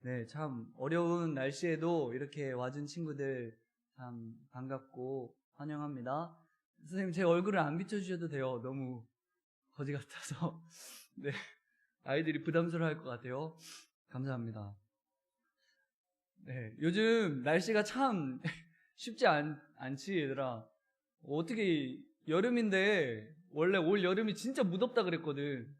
네, 참 어려운 날씨에도 이렇게 와준 친구들 참 반갑고 환영합니다. 선생님, 제 얼굴을 안 비춰주셔도 돼요. 너무 거지 같아서. 네, 아이들이 부담스러워할 것 같아요. 감사합니다. 네, 요즘 날씨가 참 쉽지 않지, 얘들아. 어떻게 여름인데 원래 올 여름이 진짜 무덥다 그랬거든.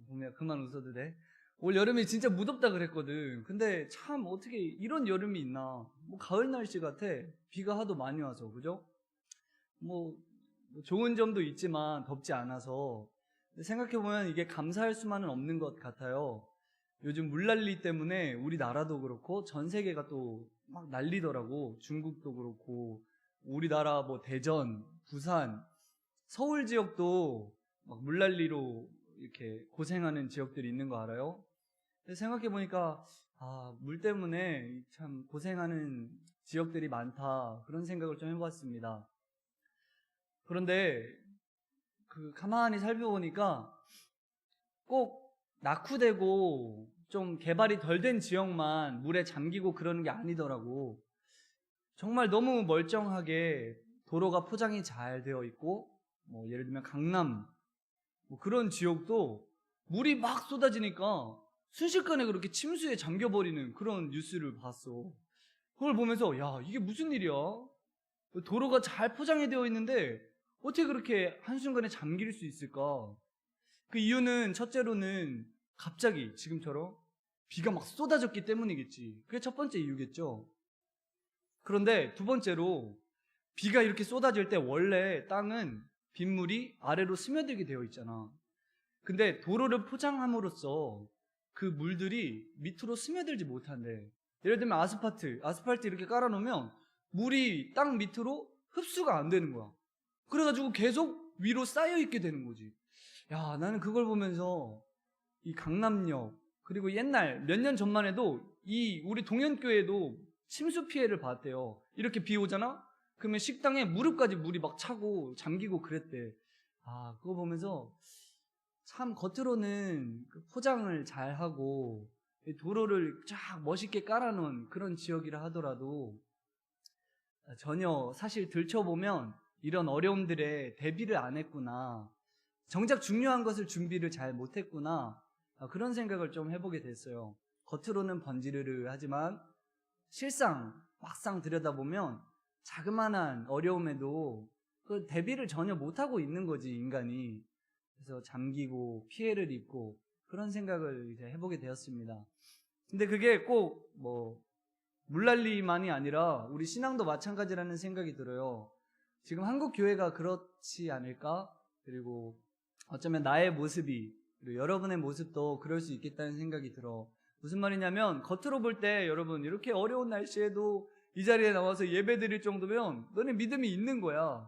보면 그만 웃어도 돼. 올 여름이 진짜 무덥다 그랬거든. 근데 참 어떻게 이런 여름이 있나. 뭐 가을 날씨 같아. 비가 하도 많이 와서, 그죠? 뭐 좋은 점도 있지만 덥지 않아서. 생각해보면 이게 감사할 수만은 없는 것 같아요. 요즘 물난리 때문에 우리나라도 그렇고 전 세계가 또 막 난리더라고. 중국도 그렇고 우리나라 뭐 대전, 부산, 서울 지역도 막 물난리로 이렇게 고생하는 지역들이 있는 거 알아요? 생각해보니까 물 때문에 참 고생하는 지역들이 많다, 그런 생각을 좀 해봤습니다. 그런데 가만히 살펴보니까 꼭 낙후되고 좀 개발이 덜 된 지역만 물에 잠기고 그러는 게 아니더라고. 정말 너무 멀쩡하게 도로가 포장이 잘 되어 있고, 뭐 예를 들면 강남 뭐 그런 지역도 물이 막 쏟아지니까 순식간에 그렇게 침수에 잠겨버리는 그런 뉴스를 봤어. 그걸 보면서 야, 이게 무슨 일이야? 도로가 잘 포장이 되어 있는데 어떻게 그렇게 한순간에 잠길 수 있을까? 그 이유는 첫째로는 갑자기 지금처럼 비가 막 쏟아졌기 때문이겠지. 그게 첫 번째 이유겠죠. 그런데 두 번째로 비가 이렇게 쏟아질 때 원래 땅은 빗물이 아래로 스며들게 되어 있잖아. 근데 도로를 포장함으로써 그 물들이 밑으로 스며들지 못한대. 예를 들면 아스팔트 이렇게 깔아놓으면 물이 땅 밑으로 흡수가 안 되는 거야. 그래가지고 계속 위로 쌓여있게 되는 거지. 야, 나는 그걸 보면서 이 강남역, 그리고 옛날 몇 년 전만 해도 우리 동현교회도 침수 피해를 봤대요. 이렇게 비 오잖아? 그러면 식당에 무릎까지 물이 막 차고 잠기고 그랬대. 그거 보면서 참 겉으로는 포장을 잘하고 도로를 쫙 멋있게 깔아놓은 그런 지역이라 하더라도 전혀 사실 들춰보면 이런 어려움들에 대비를 안 했구나, 정작 중요한 것을 준비를 잘 못했구나, 그런 생각을 좀 해보게 됐어요. 겉으로는 번지르르 하지만 실상 막상 들여다보면 자그마한 어려움에도 그 대비를 전혀 못하고 있는 거지, 인간이. 그래서 잠기고 피해를 입고 그런 생각을 이제 해보게 되었습니다. 근데 그게 꼭 뭐 물난리만이 아니라 우리 신앙도 마찬가지라는 생각이 들어요. 지금 한국 교회가 그렇지 않을까? 그리고 어쩌면 나의 모습이, 그리고 여러분의 모습도 그럴 수 있겠다는 생각이 들어. 무슨 말이냐면 겉으로 볼 때 여러분 이렇게 어려운 날씨에도 이 자리에 나와서 예배 드릴 정도면 너네 믿음이 있는 거야.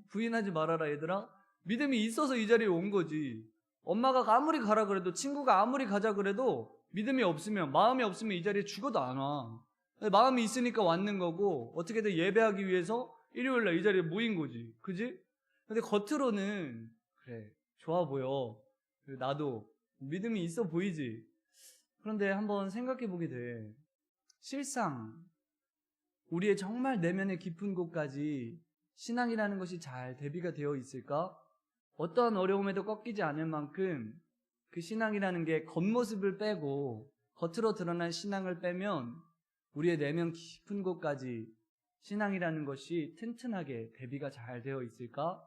부인하지 말아라 얘들아. 믿음이 있어서 이 자리에 온 거지. 엄마가 아무리 가라 그래도, 친구가 아무리 가자 그래도 믿음이 없으면, 마음이 없으면 이 자리에 죽어도 안 와. 마음이 있으니까 왔는 거고, 어떻게든 예배하기 위해서 일요일날 이 자리에 모인 거지. 그지? 근데 겉으로는 그래, 좋아 보여. 나도 믿음이 있어 보이지. 그런데 한번 생각해 보게 돼. 실상 우리의 정말 내면의 깊은 곳까지 신앙이라는 것이 잘 대비가 되어 있을까? 어떠한 어려움에도 꺾이지 않을 만큼 그 신앙이라는 게 겉모습을 빼고 겉으로 드러난 신앙을 빼면 우리의 내면 깊은 곳까지 신앙이라는 것이 튼튼하게 대비가 잘 되어 있을까?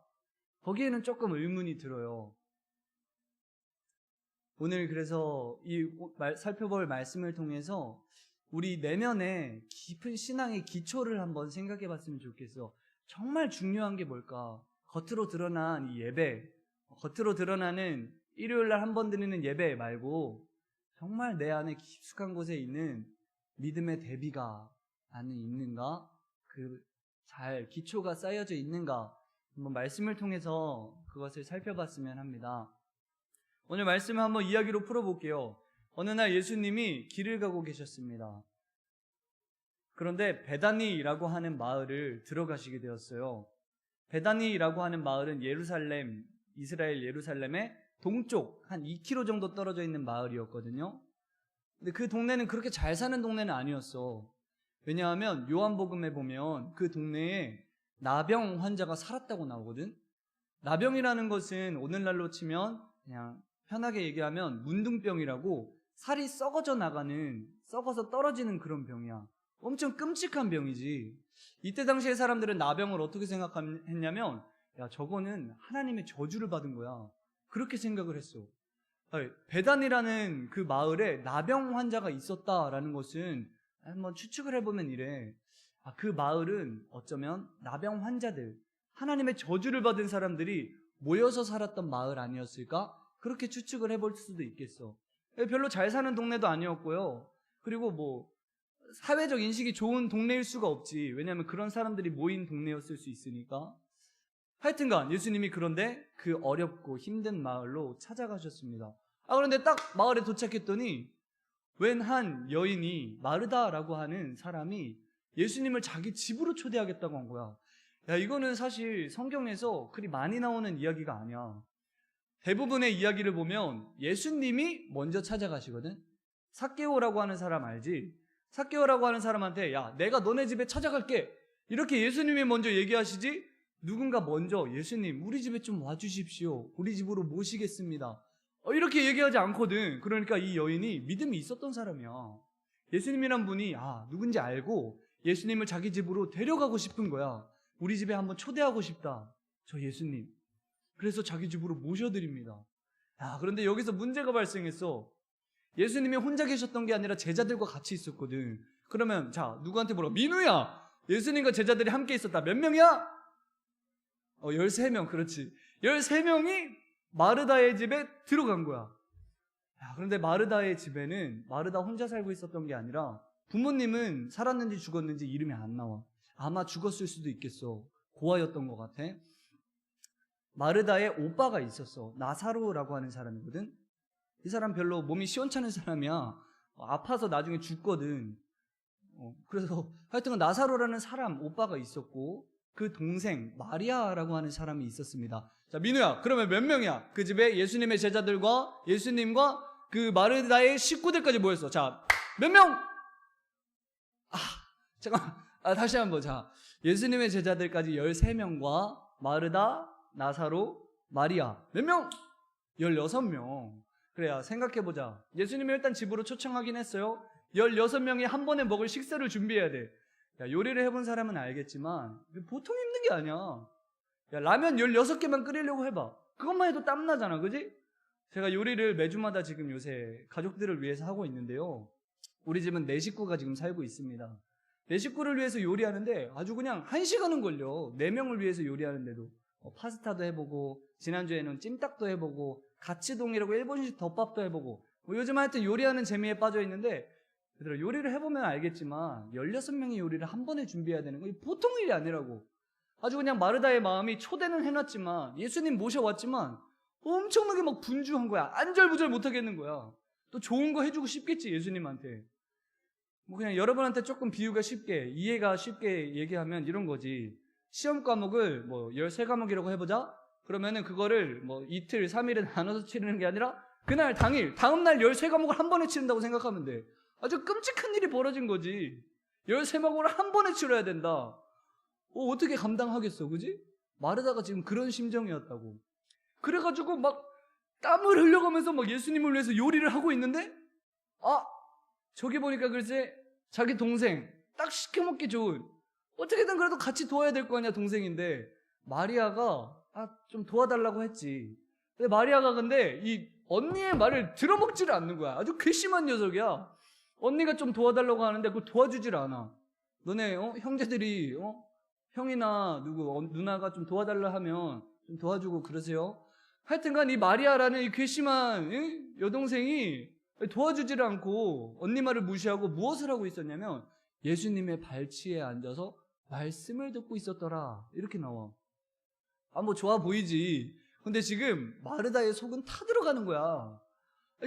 거기에는 조금 의문이 들어요. 오늘 그래서 살펴볼 말씀을 통해서 우리 내면의 깊은 신앙의 기초를 한번 생각해 봤으면 좋겠어. 정말 중요한 게 뭘까? 겉으로 드러난 이 예배, 겉으로 드러나는 일요일날 한 번 드리는 예배 말고 정말 내 안에 깊숙한 곳에 있는 믿음의 대비가 안에 있는가? 잘 기초가 쌓여져 있는가? 한번 말씀을 통해서 그것을 살펴봤으면 합니다. 오늘 말씀을 한번 이야기로 풀어볼게요. 어느 날 예수님이 길을 가고 계셨습니다. 그런데 베다니라고 하는 마을을 들어가시게 되었어요. 베다니라고 하는 마을은 이스라엘 예루살렘의 동쪽 한 2km 정도 떨어져 있는 마을이었거든요. 근데 그 동네는 그렇게 잘 사는 동네는 아니었어. 왜냐하면 요한복음에 보면 그 동네에 나병 환자가 살았다고 나오거든. 나병이라는 것은 오늘날로 치면 그냥 편하게 얘기하면 문둥병이라고 살이 썩어서 떨어지는 그런 병이야. 엄청 끔찍한 병이지. 이때 당시에 사람들은 나병을 어떻게 생각했냐면, 야, 저거는 하나님의 저주를 받은 거야. 그렇게 생각을 했어. 베단이라는 그 마을에 나병 환자가 있었다라는 것은 한번 추측을 해보면 이래. 그 마을은 어쩌면 나병 환자들, 하나님의 저주를 받은 사람들이 모여서 살았던 마을 아니었을까? 그렇게 추측을 해볼 수도 있겠어. 별로 잘 사는 동네도 아니었고요. 그리고 뭐 사회적 인식이 좋은 동네일 수가 없지. 왜냐하면 그런 사람들이 모인 동네였을 수 있으니까. 하여튼간 예수님이 그런데 그 어렵고 힘든 마을로 찾아가셨습니다. 그런데 딱 마을에 도착했더니 웬 한 여인이 마르다라고 하는 사람이 예수님을 자기 집으로 초대하겠다고 한 거야. 야, 이거는 사실 성경에서 그리 많이 나오는 이야기가 아니야. 대부분의 이야기를 보면 예수님이 먼저 찾아가시거든. 삭개오라고 하는 사람 알지? 삭개오라고 하는 사람한테 야, 내가 너네 집에 찾아갈게, 이렇게 예수님이 먼저 얘기하시지, 누군가 먼저 예수님 우리 집에 좀 와주십시오, 우리 집으로 모시겠습니다, 이렇게 얘기하지 않거든. 그러니까 이 여인이 믿음이 있었던 사람이야. 예수님이란 분이 누군지 알고 예수님을 자기 집으로 데려가고 싶은 거야. 우리 집에 한번 초대하고 싶다, 저 예수님. 그래서 자기 집으로 모셔드립니다. 그런데 여기서 문제가 발생했어. 예수님이 혼자 계셨던 게 아니라 제자들과 같이 있었거든. 그러면 누구한테 물어? 민우야, 예수님과 제자들이 함께 있었다. 몇 명이야? 13명. 그렇지. 13명이 마르다의 집에 들어간 거야. 그런데 마르다의 집에는 마르다 혼자 살고 있었던 게 아니라 부모님은 살았는지 죽었는지 이름이 안 나와. 아마 죽었을 수도 있겠어. 고아였던 것 같아. 마르다의 오빠가 있었어. 나사로라고 하는 사람이거든. 이 사람 별로 몸이 시원찮은 사람이야. 아파서 나중에 죽거든. 그래서 하여튼 나사로라는 사람 오빠가 있었고, 그 동생 마리아라고 하는 사람이 있었습니다. 자, 민우야, 그러면 몇 명이야? 그 집에 예수님의 제자들과 예수님과 그 마르다의 식구들까지 모였어. 자, 몇 명? 잠깐만. 다시 한번. 예수님의 제자들까지 13명과 마르다, 나사로, 마리아. 몇 명? 16명. 그래야 생각해보자. 예수님이 일단 집으로 초청하긴 했어요. 16명이 한 번에 먹을 식사를 준비해야 돼. 요리를 해본 사람은 알겠지만 보통 힘든 게 아니야. 라면 16개만 끓이려고 해봐. 그것만 해도 땀나잖아, 그지? 제가 요리를 매주마다 지금 요새 가족들을 위해서 하고 있는데요, 우리 집은 4식구가 지금 살고 있습니다. 4식구를 위해서 요리하는데 아주 그냥 1시간은 걸려. 4명을 위해서 요리하는데도. 파스타도 해보고, 지난주에는 찜닭도 해보고, 가치동이라고 일본식 덮밥도 해보고, 요즘 하여튼 요리하는 재미에 빠져 있는데, 얘들아, 요리를 해보면 알겠지만 16명의 요리를 한 번에 준비해야 되는 거 보통 일이 아니라고. 아주 그냥 마르다의 마음이 초대는 해놨지만, 예수님 모셔왔지만 엄청나게 막 분주한 거야. 안절부절 못하겠는 거야. 또 좋은 거 해주고 싶겠지, 예수님한테. 그냥 여러분한테 조금 비유가 쉽게, 이해가 쉽게 얘기하면 이런 거지. 시험 과목을 13과목이라고 해보자. 그러면은 그거를 이틀, 3일에 나눠서 치르는 게 아니라 그날 당일, 다음날 13과목을 한 번에 치른다고 생각하면 돼. 아주 끔찍한 일이 벌어진 거지. 13과목을 한 번에 치러야 된다. 어떻게 감당하겠어, 그지? 마르다가 지금 그런 심정이었다고. 그래가지고 막 땀을 흘려가면서 막 예수님을 위해서 요리를 하고 있는데, 저기 보니까 글쎄 자기 동생, 딱 시켜먹기 좋은, 어떻게든 그래도 같이 도와야 될 거 아니야, 동생인데. 마리아가 좀 도와달라고 했지. 근데 마리아가 근데 이 언니의 말을 들어먹지를 않는 거야. 아주 괘씸한 녀석이야. 언니가 좀 도와달라고 하는데 그걸 도와주질 않아. 너네 형제들이 형이나 누나가 좀 도와달라 하면 좀 도와주고 그러세요. 하여튼간 이 마리아라는 이 괘씸한 여동생이 도와주지를 않고 언니 말을 무시하고 무엇을 하고 있었냐면 예수님의 발치에 앉아서 말씀을 듣고 있었더라, 이렇게 나와. 좋아 보이지. 근데 지금 마르다의 속은 타들어가는 거야.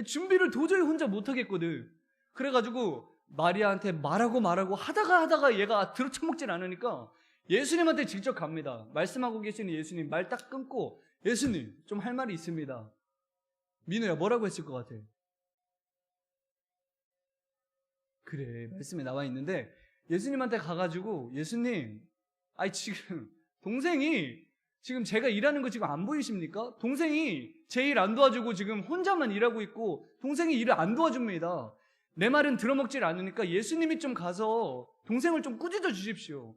준비를 도저히 혼자 못하겠거든. 그래가지고 마리아한테 말하고 하다가 얘가 들어쳐먹질 않으니까 예수님한테 직접 갑니다. 말씀하고 계시는 예수님 말 딱 끊고, 예수님 좀 할 말이 있습니다. 민우야, 뭐라고 했을 것 같아? 그래, 말씀에 나와 있는데 예수님한테 가가지고 예수님, 아니 지금 동생이 지금 제가 일하는 거 지금 안 보이십니까? 동생이 제 일 안 도와주고 지금 혼자만 일하고 있고 동생이 일을 안 도와줍니다. 내 말은 들어먹질 않으니까 예수님이 좀 가서 동생을 좀 꾸짖어 주십시오.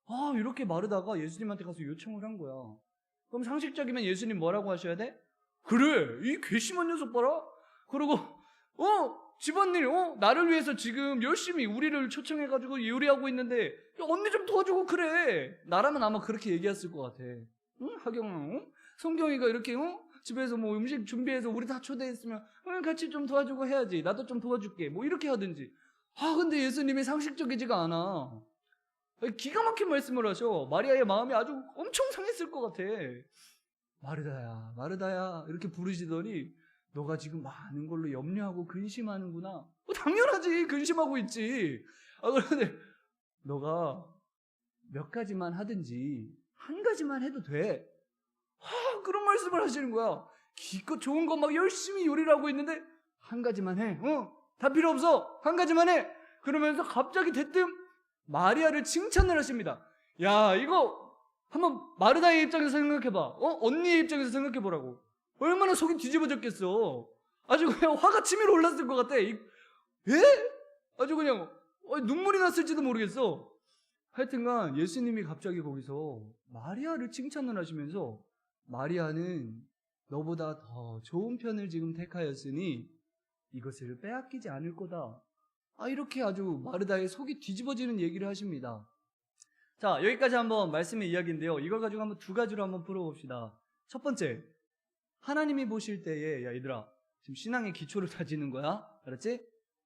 아, 이렇게 마르다가 예수님한테 가서 요청을 한 거야. 그럼 상식적이면 예수님 뭐라고 하셔야 돼? 그래, 이 괘씸한 녀석 봐라. 그러고 집안일 나를 위해서 지금 열심히 우리를 초청해가지고 요리하고 있는데 야, 언니 좀 도와주고 그래. 나라면 아마 그렇게 얘기했을 것 같아. 응? 하경아, 성경이가 이렇게 집에서 뭐 음식 준비해서 우리 다 초대했으면 같이 좀 도와주고 해야지. 나도 좀 도와줄게. 뭐 이렇게 하든지. 아, 근데 예수님이 상식적이지가 않아. 기가 막힌 말씀을 하셔. 마리아의 마음이 아주 엄청 상했을 것 같아. 마르다야, 마르다야 이렇게 부르시더니 너가 지금 많은 걸로 염려하고 근심하는구나. 당연하지, 근심하고 있지. 그런데 너가 몇 가지만 하든지 한 가지만 해도 돼. 그런 말씀을 하시는 거야. 기껏 좋은 거 막 열심히 요리를 하고 있는데 한 가지만 해. 다 필요 없어. 한 가지만 해. 그러면서 갑자기 대뜸 마리아를 칭찬을 하십니다. 야, 이거 한번 마르다의 입장에서 생각해봐. 언니의 입장에서 생각해보라고. 얼마나 속이 뒤집어졌겠어. 아주 그냥 화가 치밀어 올랐을 것 같아. 예? 아주 그냥 눈물이 났을지도 모르겠어. 하여튼간 예수님이 갑자기 거기서 마리아를 칭찬을 하시면서 마리아는 너보다 더 좋은 편을 지금 택하였으니 이것을 빼앗기지 않을 거다. 이렇게 아주 마르다의 속이 뒤집어지는 얘기를 하십니다. 자, 여기까지 한번 말씀의 이야기인데요. 이걸 가지고 한번 두 가지로 한번 풀어봅시다. 첫 번째, 하나님이 보실 때에 야 얘들아, 지금 신앙의 기초를 다지는 거야. 알았지?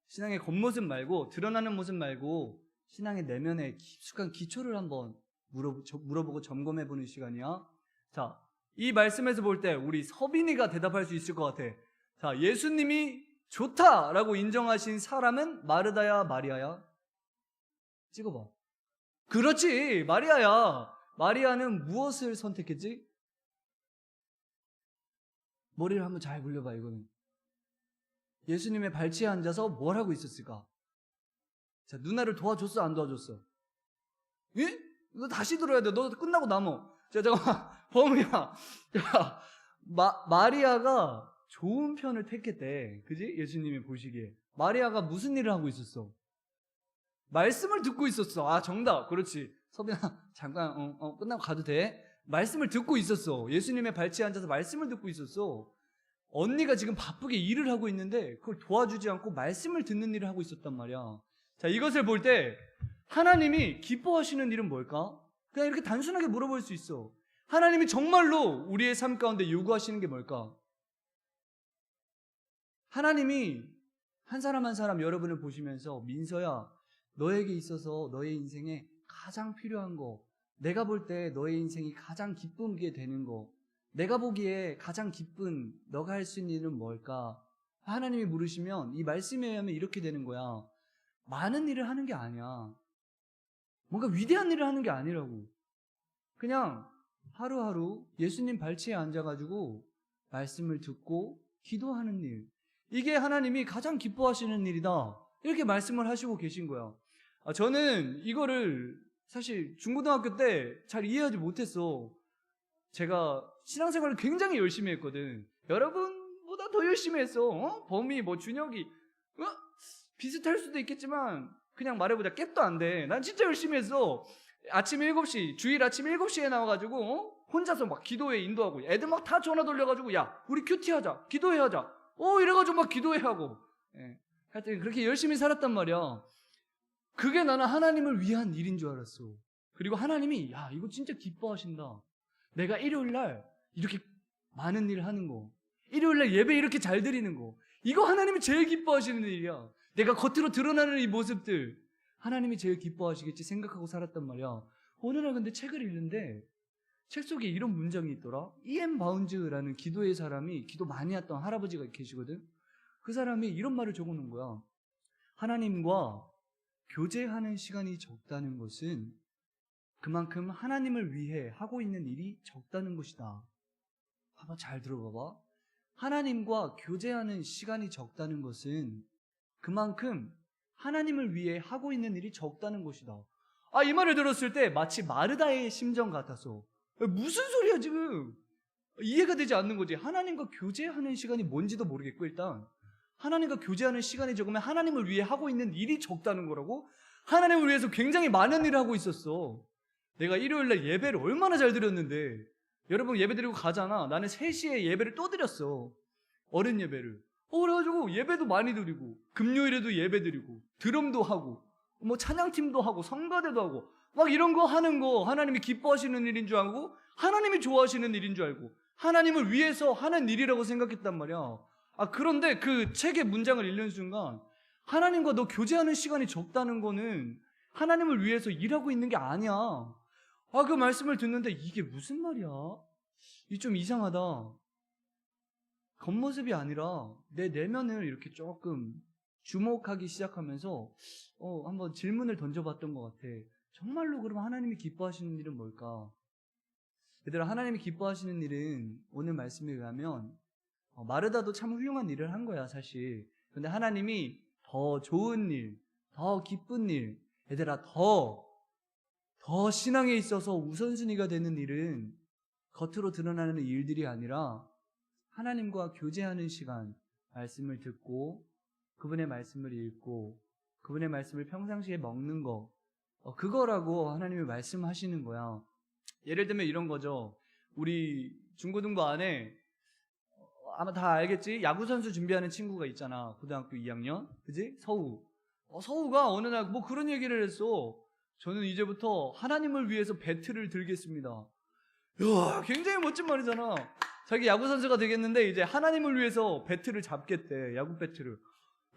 신앙의 겉모습 말고 드러나는 모습 말고 신앙의 내면의 깊숙한 기초를 한번 물어보고 점검해보는 시간이야. 자, 이 말씀에서 볼 때 우리 서빈이가 대답할 수 있을 것 같아. 자, 예수님이 좋다라고 인정하신 사람은 마르다야, 마리아야? 찍어봐. 그렇지, 마리아야. 마리아는 무엇을 선택했지? 머리를 한번 잘 굴려봐. 이거는 예수님의 발치에 앉아서 뭘 하고 있었을까? 자, 누나를 도와줬어, 안 도와줬어? 예? 너 다시 들어야 돼. 너 끝나고 남어. 자, 잠깐만. 범이야. 자, 마리아가 좋은 편을 택했대. 그지? 예수님이 보시기에. 마리아가 무슨 일을 하고 있었어? 말씀을 듣고 있었어. 정답. 그렇지. 서빈아, 잠깐, 끝나고 가도 돼. 말씀을 듣고 있었어. 예수님의 발치에 앉아서 말씀을 듣고 있었어. 언니가 지금 바쁘게 일을 하고 있는데 그걸 도와주지 않고 말씀을 듣는 일을 하고 있었단 말이야. 자, 이것을 볼 때 하나님이 기뻐하시는 일은 뭘까? 그냥 이렇게 단순하게 물어볼 수 있어. 하나님이 정말로 우리의 삶 가운데 요구하시는 게 뭘까? 하나님이 한 사람 한 사람 여러분을 보시면서 민서야, 너에게 있어서 너의 인생에 가장 필요한 거, 내가 볼 때 너의 인생이 가장 기쁘게 되는 거, 내가 보기에 가장 기쁜 너가 할 수 있는 일은 뭘까? 하나님이 물으시면 이 말씀에 의하면 이렇게 되는 거야. 많은 일을 하는 게 아니야. 뭔가 위대한 일을 하는 게 아니라고. 그냥 하루하루 예수님 발치에 앉아가지고 말씀을 듣고 기도하는 일. 이게 하나님이 가장 기뻐하시는 일이다. 이렇게 말씀을 하시고 계신 거야. 저는 이거를 사실 중고등학교 때 잘 이해하지 못했어. 제가 신앙생활을 굉장히 열심히 했거든. 여러분보다 더 열심히 했어. 범이, 준혁이 비슷할 수도 있겠지만 그냥 말해보자. 깹도 안 돼. 난 진짜 열심히 했어. 아침 7시, 주일 아침 7시에 나와가지고 혼자서 막 기도회 인도하고 애들 막 다 전화 돌려가지고 야, 우리 큐티 하자. 기도회 하자. 이래가지고 막 기도회 하고. 하여튼 그렇게 열심히 살았단 말이야. 그게 나는 하나님을 위한 일인 줄 알았어. 그리고 하나님이 야, 이거 진짜 기뻐하신다. 내가 일요일날 이렇게 많은 일을 하는 거, 일요일날 예배 이렇게 잘 드리는 거, 이거 하나님이 제일 기뻐하시는 일이야. 내가 겉으로 드러나는 이 모습들 하나님이 제일 기뻐하시겠지 생각하고 살았단 말이야. 어느 날 근데 책을 읽는데 책 속에 이런 문장이 있더라. E.M. 바운즈라는 기도의 사람이, 기도 많이 했던 할아버지가 계시거든. 그 사람이 이런 말을 적어놓은 거야. 하나님과 교제하는 시간이 적다는 것은 그만큼 하나님을 위해 하고 있는 일이 적다는 것이다. 한번 잘 들어봐봐. 하나님과 교제하는 시간이 적다는 것은 그만큼 하나님을 위해 하고 있는 일이 적다는 것이다. 이 말을 들었을 때 마치 마르다의 심정 같아서 무슨 소리야 지금? 이해가 되지 않는 거지. 하나님과 교제하는 시간이 뭔지도 모르겠고 일단 하나님과 교제하는 시간이 적으면 하나님을 위해 하고 있는 일이 적다는 거라고? 하나님을 위해서 굉장히 많은 일을 하고 있었어. 내가 일요일날 예배를 얼마나 잘 드렸는데 여러분 예배 드리고 가잖아. 나는 3시에 예배를 또 드렸어. 어른 예배를. 그래가지고 예배도 많이 드리고 금요일에도 예배 드리고 드럼도 하고 뭐 찬양팀도 하고 성가대도 하고 막 이런 거 하는 거 하나님이 기뻐하시는 일인 줄 알고 하나님이 좋아하시는 일인 줄 알고 하나님을 위해서 하는 일이라고 생각했단 말이야. 그런데 그 책의 문장을 읽는 순간 하나님과 너 교제하는 시간이 적다는 거는 하나님을 위해서 일하고 있는 게 아니야. 그 말씀을 듣는데 이게 무슨 말이야? 이게 좀 이상하다. 겉모습이 아니라 내 내면을 이렇게 조금 주목하기 시작하면서 한번 질문을 던져봤던 것 같아. 정말로 그럼 하나님이 기뻐하시는 일은 뭘까? 얘들아, 하나님이 기뻐하시는 일은 오늘 말씀에 의하면 마르다도 참 훌륭한 일을 한 거야 사실. 근데 하나님이 더 좋은 일, 더 기쁜 일, 얘들아 더 신앙에 있어서 우선순위가 되는 일은 겉으로 드러나는 일들이 아니라 하나님과 교제하는 시간, 말씀을 듣고 그분의 말씀을 읽고 그분의 말씀을 평상시에 먹는 거, 그거라고 하나님이 말씀하시는 거야. 예를 들면 이런 거죠. 우리 중고등부 안에 아마 다 알겠지? 야구선수 준비하는 친구가 있잖아. 고등학교 2학년. 그지? 서우. 서우가 어느 날 뭐 그런 얘기를 했어. 저는 이제부터 하나님을 위해서 배트를 들겠습니다. 이야, 굉장히 멋진 말이잖아. 자기 야구선수가 되겠는데 이제 하나님을 위해서 배트를 잡겠대. 야구 배트를. 야,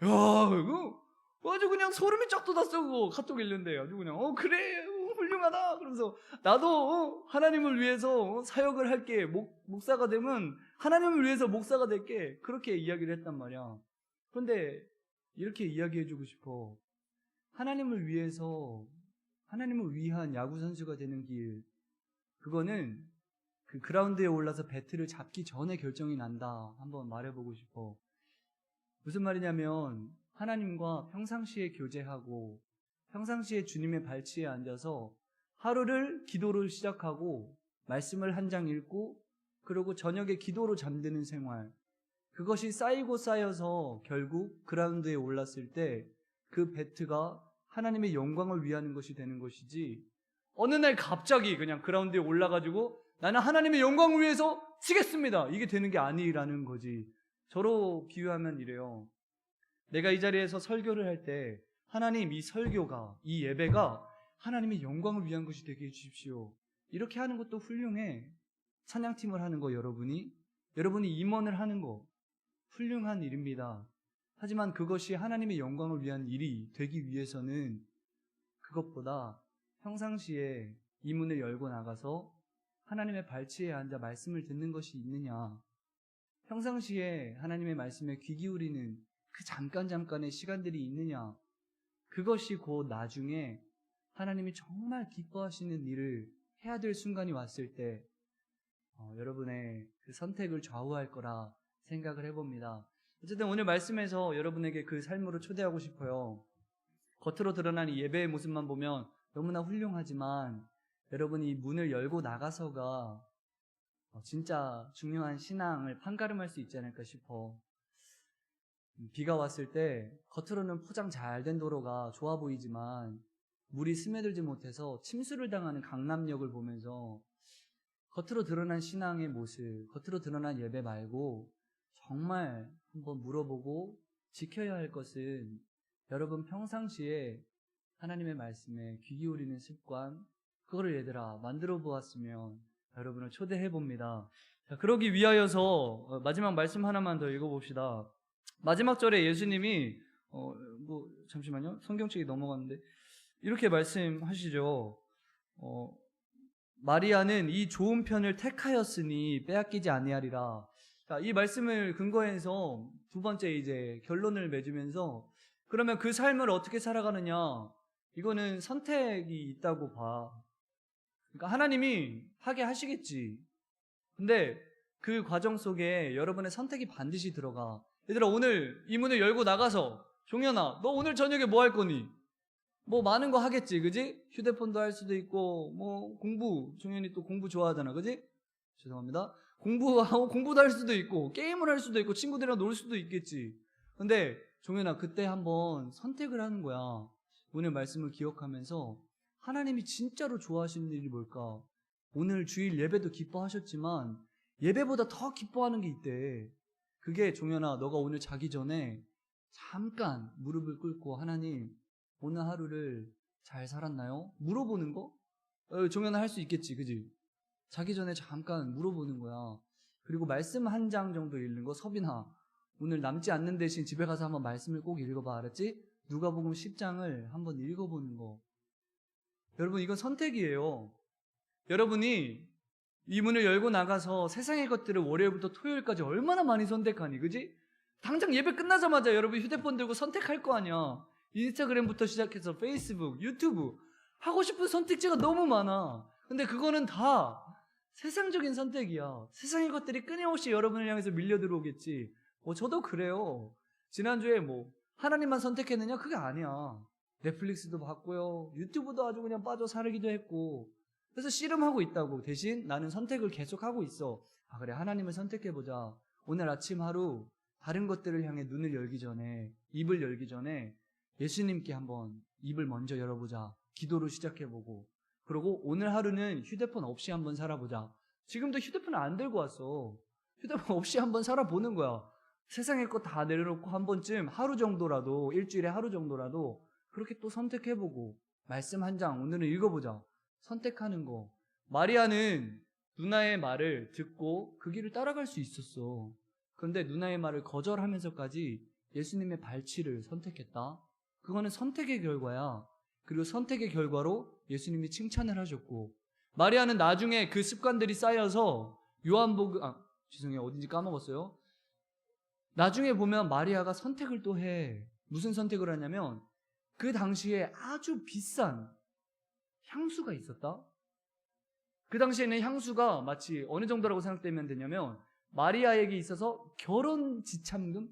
이거 아주 그냥 소름이 쫙 돋았어. 그거 카톡 읽는데 아주 그냥 그래 훌륭하다. 그러면서 나도 하나님을 위해서 사역을 할게. 목사가 되면 하나님을 위해서 목사가 될게. 그렇게 이야기를 했단 말이야. 그런데 이렇게 이야기해주고 싶어. 하나님을 위해서 하나님을 위한 야구선수가 되는 길, 그거는 그 그라운드에 올라서 배트를 잡기 전에 결정이 난다. 한번 말해보고 싶어. 무슨 말이냐면 하나님과 평상시에 교제하고 평상시에 주님의 발치에 앉아서 하루를 기도로 시작하고 말씀을 한 장 읽고 그리고 저녁에 기도로 잠드는 생활, 그것이 쌓이고 쌓여서 결국 그라운드에 올랐을 때 그 배트가 하나님의 영광을 위하는 것이 되는 것이지, 어느 날 갑자기 그냥 그라운드에 올라가지고 나는 하나님의 영광을 위해서 치겠습니다, 이게 되는 게 아니라는 거지. 저로 비유하면 이래요. 내가 이 자리에서 설교를 할 때 하나님, 이 설교가, 이 예배가 하나님의 영광을 위한 것이 되게 해주십시오, 이렇게 하는 것도 훌륭해. 찬양팀을 하는 거, 여러분이 임원을 하는 거 훌륭한 일입니다. 하지만 그것이 하나님의 영광을 위한 일이 되기 위해서는 그것보다 평상시에 이 문을 열고 나가서 하나님의 발치에 앉아 말씀을 듣는 것이 있느냐, 평상시에 하나님의 말씀에 귀 기울이는 그 잠깐의 시간들이 있느냐, 그것이 곧 나중에 하나님이 정말 기뻐하시는 일을 해야 될 순간이 왔을 때 여러분의 그 선택을 좌우할 거라 생각을 해봅니다. 어쨌든 오늘 말씀에서 여러분에게 그 삶으로 초대하고 싶어요. 겉으로 드러나는 이 예배의 모습만 보면 너무나 훌륭하지만 여러분이 이 문을 열고 나가서가 진짜 중요한 신앙을 판가름할 수 있지 않을까 싶어. 비가 왔을 때 겉으로는 포장 잘 된 도로가 좋아 보이지만 물이 스며들지 못해서 침수를 당하는 강남역을 보면서 겉으로 드러난 신앙의 모습, 겉으로 드러난 예배 말고 정말 한번 물어보고 지켜야 할 것은 여러분 평상시에 하나님의 말씀에 귀 기울이는 습관, 그거를 얘들아 만들어 보았으면 여러분을 초대해 봅니다. 자, 그러기 위하여서 마지막 말씀 하나만 더 읽어봅시다. 마지막 절에 예수님이 잠시만요, 성경책이 넘어갔는데 이렇게 말씀하시죠. 마리아는 이 좋은 편을 택하였으니 빼앗기지 아니하리라. 자, 이 말씀을 근거해서 두 번째 이제 결론을 맺으면서, 그러면 그 삶을 어떻게 살아가느냐, 이거는 선택이 있다고 봐. 그러니까 하나님이 하게 하시겠지. 근데 그 과정 속에 여러분의 선택이 반드시 들어가. 얘들아, 오늘 이 문을 열고 나가서 종현아, 너 오늘 저녁에 뭐 할 거니? 뭐 많은 거 하겠지, 그지? 휴대폰도 할 수도 있고, 뭐 공부, 종현이 또 공부 좋아하잖아, 그지? 죄송합니다. 공부도 할 수도 있고, 게임을 할 수도 있고, 친구들이랑 놀 수도 있겠지. 근데 종현아, 그때 한번 선택을 하는 거야. 오늘 말씀을 기억하면서 하나님이 진짜로 좋아하시는 일이 뭘까? 오늘 주일 예배도 기뻐하셨지만 예배보다 더 기뻐하는 게 있대. 그게 종현아, 너가 오늘 자기 전에 잠깐 무릎을 꿇고 하나님, 오늘 하루를 잘 살았나요? 물어보는 거? 종현아 할 수 있겠지, 그지? 자기 전에 잠깐 물어보는 거야. 그리고 말씀 한 장 정도 읽는 거. 서빈아, 오늘 남지 않는 대신 집에 가서 한번 말씀을 꼭 읽어봐, 알았지? 누가복음 10장을 한번 읽어보는 거. 여러분, 이건 선택이에요. 여러분이 이 문을 열고 나가서 세상의 것들을 월요일부터 토요일까지 얼마나 많이 선택하니, 그지? 당장 예배 끝나자마자 여러분 휴대폰 들고 선택할 거 아니야. 인스타그램부터 시작해서 페이스북, 유튜브, 하고 싶은 선택지가 너무 많아. 근데 그거는 다 세상적인 선택이야. 세상의 것들이 끊임없이 여러분을 향해서 밀려 들어오겠지. 저도 그래요. 지난주에 하나님만 선택했느냐? 그게 아니야. 넷플릭스도 봤고요, 유튜브도 아주 그냥 빠져 살기도 했고, 그래서 씨름하고 있다고. 대신 나는 선택을 계속하고 있어. 그래, 하나님을 선택해보자. 오늘 아침 하루 다른 것들을 향해 눈을 열기 전에, 입을 열기 전에 예수님께 한번 입을 먼저 열어보자. 기도로 시작해보고, 그리고 오늘 하루는 휴대폰 없이 한번 살아보자. 지금도 휴대폰을 안 들고 왔어. 휴대폰 없이 한번 살아보는 거야. 세상의 것 다 내려놓고 한 번쯤 하루 정도라도, 일주일에 하루 정도라도 그렇게 또 선택해보고, 말씀 한 장 오늘은 읽어보자. 선택하는 거. 마리아는 누나의 말을 듣고 그 길을 따라갈 수 있었어. 그런데 누나의 말을 거절하면서까지 예수님의 발치를 선택했다. 그거는 선택의 결과야. 그리고 선택의 결과로 예수님이 칭찬을 하셨고, 마리아는 나중에 그 습관들이 쌓여서 죄송해요, 어딘지 까먹었어요. 나중에 보면 마리아가 선택을 또 해. 무슨 선택을 하냐면, 그 당시에 아주 비싼 향수가 있었다. 그 당시에는 향수가 마치 어느 정도라고 생각되면 되냐면, 마리아에게 있어서 결혼 지참금?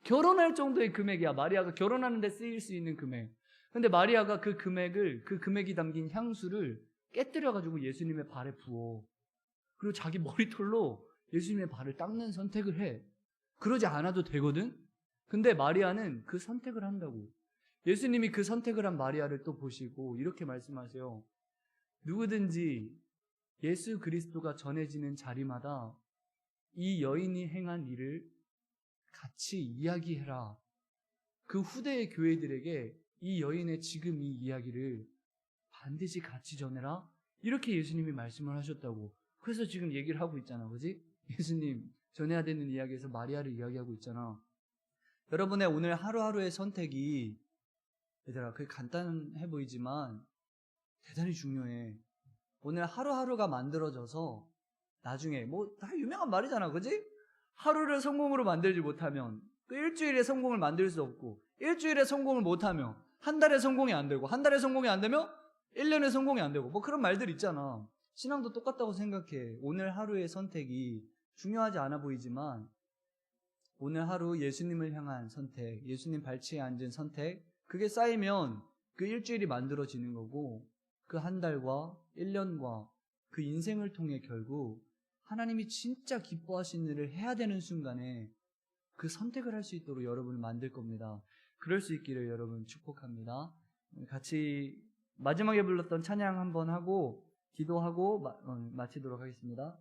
결혼할 정도의 금액이야. 마리아가 결혼하는데 쓰일 수 있는 금액. 근데 마리아가 그 금액이 담긴 향수를 깨뜨려가지고 예수님의 발에 부어. 그리고 자기 머리털로 예수님의 발을 닦는 선택을 해. 그러지 않아도 되거든? 근데 마리아는 그 선택을 한다고. 예수님이 그 선택을 한 마리아를 또 보시고 이렇게 말씀하세요. 누구든지 예수 그리스도가 전해지는 자리마다 이 여인이 행한 일을 같이 이야기해라. 그 후대의 교회들에게 이 여인의 지금 이 이야기를 반드시 같이 전해라. 이렇게 예수님이 말씀을 하셨다고. 그래서 지금 얘기를 하고 있잖아, 그지? 예수님 전해야 되는 이야기에서 마리아를 이야기하고 있잖아. 여러분의 오늘 하루하루의 선택이, 얘들아, 그게 간단해 보이지만 대단히 중요해. 오늘 하루하루가 만들어져서 나중에 다 유명한 말이잖아, 그지? 하루를 성공으로 만들지 못하면 그 일주일에 성공을 만들 수 없고, 일주일에 성공을 못하면 한 달에 성공이 안 되고, 한 달에 성공이 안 되면 1년에 성공이 안 되고, 그런 말들 있잖아. 신앙도 똑같다고 생각해. 오늘 하루의 선택이 중요하지 않아 보이지만 오늘 하루 예수님을 향한 선택, 예수님 발치에 앉은 선택, 그게 쌓이면 그 일주일이 만들어지는 거고, 그 한 달과 1년과 그 인생을 통해 결국 하나님이 진짜 기뻐하시는 일을 해야 되는 순간에 그 선택을 할 수 있도록 여러분을 만들 겁니다. 그럴 수 있기를 여러분 축복합니다. 같이 마지막에 불렀던 찬양 한번 하고 기도하고 마치도록 하겠습니다.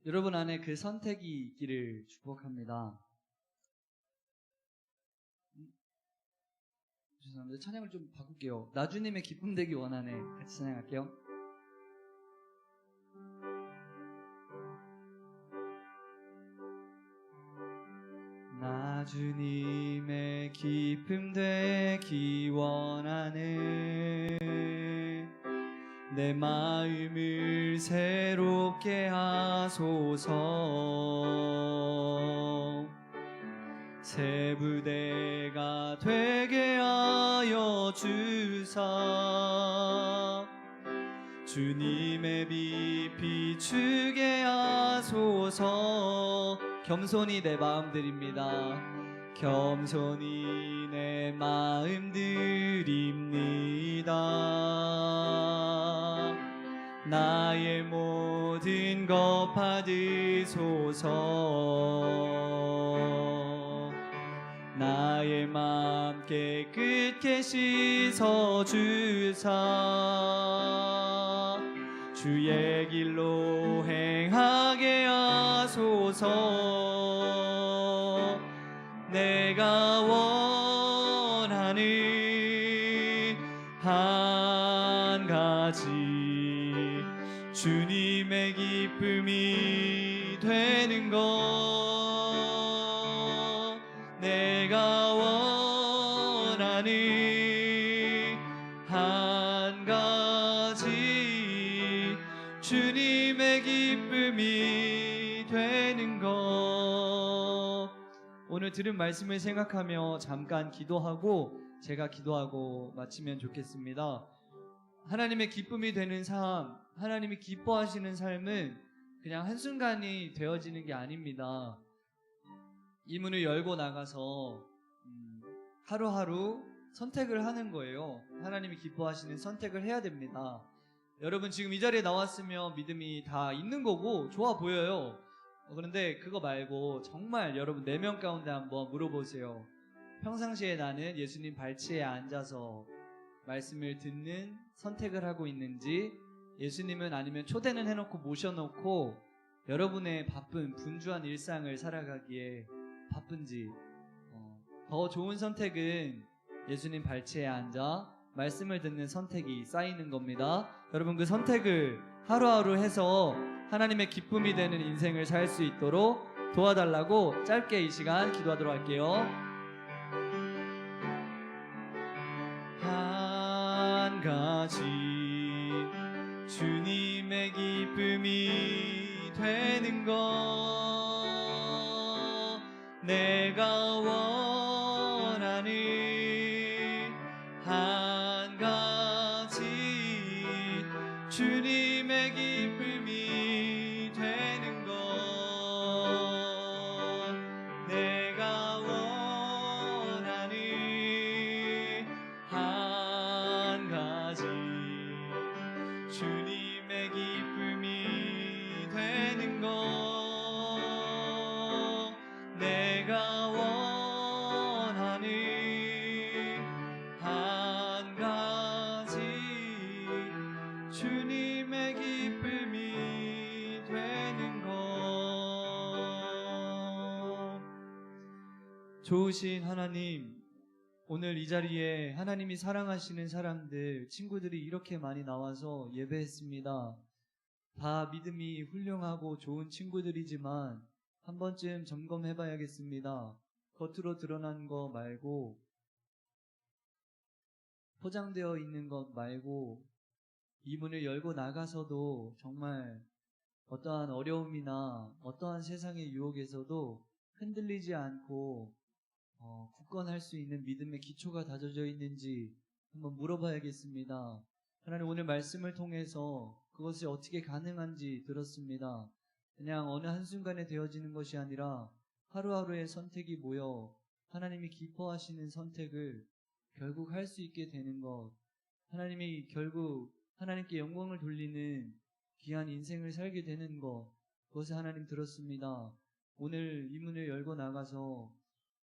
여러분 안에 그 선택이 있기를 축복합니다. 죄송합니다. 찬양을 좀 바꿀게요. 나주님의 기쁨 되기 원하네. 같이 찬양할게요. 나주님의 기쁨 되기 원하네. 내 마음을 새롭게 하소서. 새 부대가 되게 하여 주사 주님의 빛 비추게 하소서. 겸손히 내 마음 드립니다. 겸손히 내 마음 드립니다. 나의 모든 것 받으소서. 나의 맘 깨끗게 씻어주사 주의 길로 행하게 하소서. 내가 원하는 한 가지 주님의 기쁨이 되는 것. 내가 원하는 한 가지 주님의 기쁨이 되는 것. 오늘 들은 말씀을 생각하며 잠깐 기도하고 제가 기도하고 마치면 좋겠습니다. 하나님의 기쁨이 되는 삶, 하나님이 기뻐하시는 삶은 그냥 한순간이 되어지는 게 아닙니다. 이 문을 열고 나가서 하루하루 선택을 하는 거예요. 하나님이 기뻐하시는 선택을 해야 됩니다. 여러분 지금 이 자리에 나왔으면 믿음이 다 있는 거고 좋아 보여요. 그런데 그거 말고 정말 여러분 4명 가운데 한번 물어보세요. 평상시에 나는 예수님 발치에 앉아서 말씀을 듣는 선택을 하고 있는지, 예수님은 아니면 초대는 해놓고 모셔놓고 여러분의 바쁜 분주한 일상을 살아가기에 바쁜지. 더 좋은 선택은 예수님 발치에 앉아 말씀을 듣는 선택이 쌓이는 겁니다. 여러분 그 선택을 하루하루 해서 하나님의 기쁨이 되는 인생을 살 수 있도록 도와달라고 짧게 이 시간 기도하도록 할게요. 한 가지 주님의 기쁨이 되는 것. 내가 원하는 한 가지 주님의 기쁨이 되는 것. 내가 원하는 한 가지 주님의 기쁨이 되는 것. 내가 원하는 한 가지 주님의 기쁨이 되는 것. 좋으신 하나님, 오늘 이 자리에 하나님이 사랑하시는 사람들, 친구들이 이렇게 많이 나와서 예배했습니다. 다 믿음이 훌륭하고 좋은 친구들이지만 한 번쯤 점검해봐야겠습니다. 겉으로 드러난 거 말고, 포장되어 있는 것 말고, 이 문을 열고 나가서도 정말 어떠한 어려움이나 어떠한 세상의 유혹에서도 흔들리지 않고 굳건할 수 있는 믿음의 기초가 다져져 있는지 한번 물어봐야겠습니다. 하나님, 오늘 말씀을 통해서 그것이 어떻게 가능한지 들었습니다. 그냥 어느 한순간에 되어지는 것이 아니라 하루하루의 선택이 모여 하나님이 기뻐하시는 선택을 결국 할 수 있게 되는 것, 하나님이 결국 하나님께 영광을 돌리는 귀한 인생을 살게 되는 것, 그것을 하나님 들었습니다. 오늘 이 문을 열고 나가서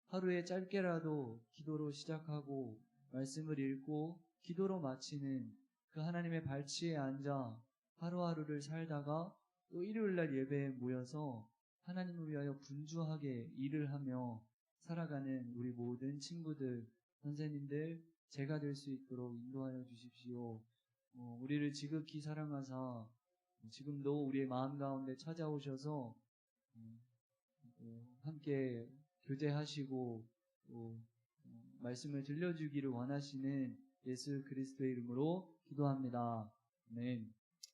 하루에 짧게라도 기도로 시작하고 말씀을 읽고 기도로 마치는 그 하나님의 발치에 앉아 하루하루를 살다가 또 일요일날 예배에 모여서 하나님을 위하여 분주하게 일을 하며 살아가는 우리 모든 친구들, 선생님들, 제가 될 수 있도록 인도하여 주십시오. 우리를 지극히 사랑하사 지금도 우리의 마음 가운데 찾아오셔서 함께 교제하시고 또 말씀을 들려주기를 원하시는 예수 그리스도의 이름으로 기도합니다. 네.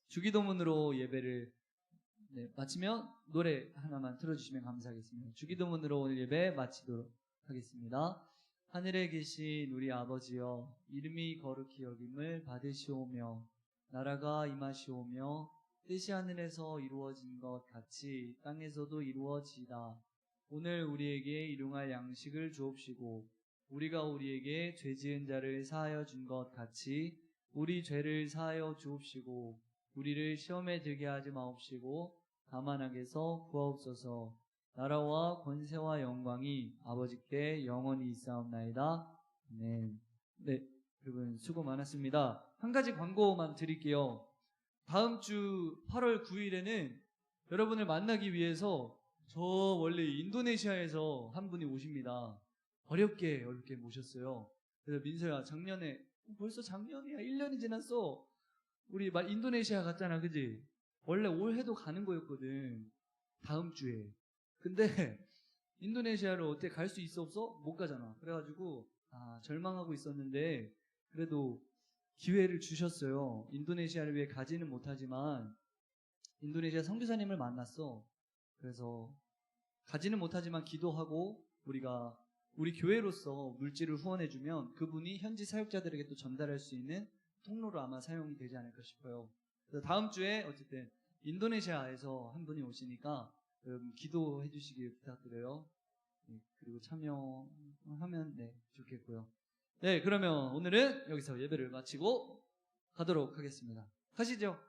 주기도문으로 예배를 마치면 노래 하나만 틀어주시면 감사하겠습니다. 주기도문으로 오늘 예배 마치도록 하겠습니다. 하늘에 계신 우리 아버지여, 이름이 거룩히 여김을 받으시오며 나라가 임하시오며 뜻이 하늘에서 이루어진 것 같이 땅에서도 이루어지이다. 오늘 우리에게 일용할 양식을 주옵시고 우리가 우리에게 죄 지은 자를 사하여 준 것 같이 우리 죄를 사하여 주옵시고 우리를 시험에 들게 하지 마옵시고 다만 악에서 구하옵소서. 나라와 권세와 영광이 아버지께 영원히 있사옵나이다. 아멘. 네, 여러분 수고 많았습니다. 한 가지 광고만 드릴게요. 다음 주 8월 9일에는 여러분을 만나기 위해서 저 원래 인도네시아에서 한 분이 오십니다. 어렵게 모셨어요. 그래서 민서야, 작년에 벌써 작년이야. 1년이 지났어. 우리 막 인도네시아 갔잖아, 그지? 원래 올해도 가는 거였거든. 다음 주에. 근데 인도네시아를 어떻게 갈 수 있어 없어? 못 가잖아. 그래가지고 절망하고 있었는데 그래도 기회를 주셨어요. 인도네시아를 위해 가지는 못하지만 인도네시아 선교사님을 만났어. 그래서 가지는 못하지만 기도하고 우리가 우리 교회로서 물질을 후원해주면 그분이 현지 사역자들에게 또 전달할 수 있는 통로로 아마 사용이 되지 않을까 싶어요. 그래서 다음 주에 어쨌든 인도네시아에서 한 분이 오시니까 기도해 주시길 부탁드려요. 네, 그리고 참여하면 좋겠고요. 네, 그러면 오늘은 여기서 예배를 마치고 가도록 하겠습니다. 가시죠.